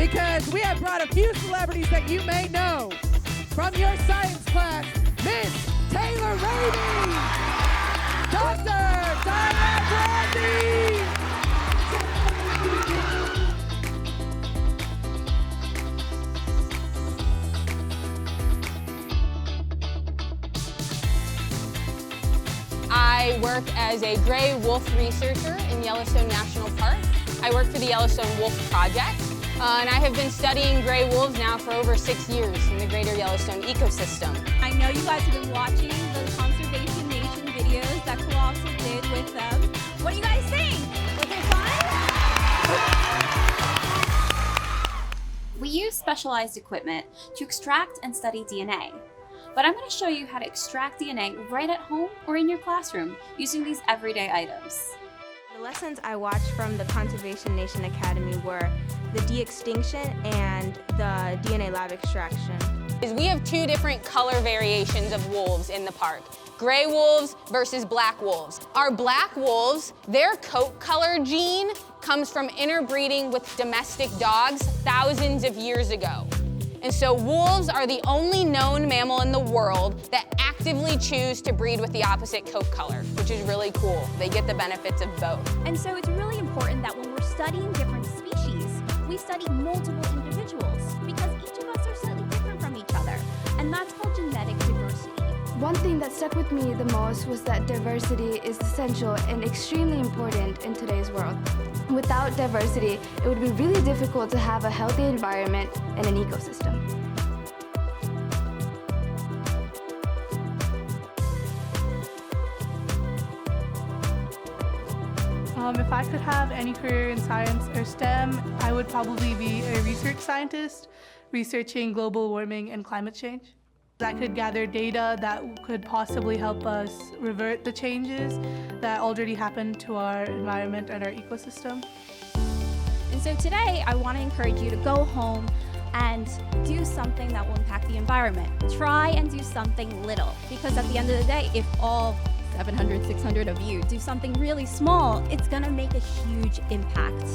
because we have brought a few celebrities that you may know. From your science class, Miss Taylor Rainey, Dr. Diane Brandy. I work as a gray wolf researcher in Yellowstone National Park. I work for the Yellowstone Wolf Project, and I have been studying gray wolves now for over 6 years in the greater Yellowstone ecosystem. I know you guys have been watching the Conservation Nation videos that Colossal did with them. What do you guys think? Was it fun? We use specialized equipment to extract and study DNA. But I'm going to show you how to extract DNA right at home or in your classroom using these everyday items. The lessons I watched from the Conservation Nation Academy were the de-extinction and the DNA lab extraction. We have 2 different color variations of wolves in the park. Gray wolves versus black wolves. Our black wolves, their coat color gene comes from interbreeding with domestic dogs thousands of years ago. And so wolves are the only known mammal in the world that actively choose to breed with the opposite coat color, which is really cool. They get the benefits of both. And so it's really important that when we're studying different species, we study multiple individuals because each of us are slightly different from each other. And that's called genetic diversity. One thing that stuck with me the most was that diversity is essential and extremely important in today's world. Without diversity, it would be really difficult to have a healthy environment and an ecosystem. If I could have any career in science or STEM, I would probably be a research scientist researching global warming and climate change. I could gather data that could possibly help us revert the changes that already happened to our environment and our ecosystem. And so today, I want to encourage you to go home and do something that will impact the environment. Try and do something little, because at the end of the day, if all 700, 600 of you do something really small, it's gonna make a huge impact.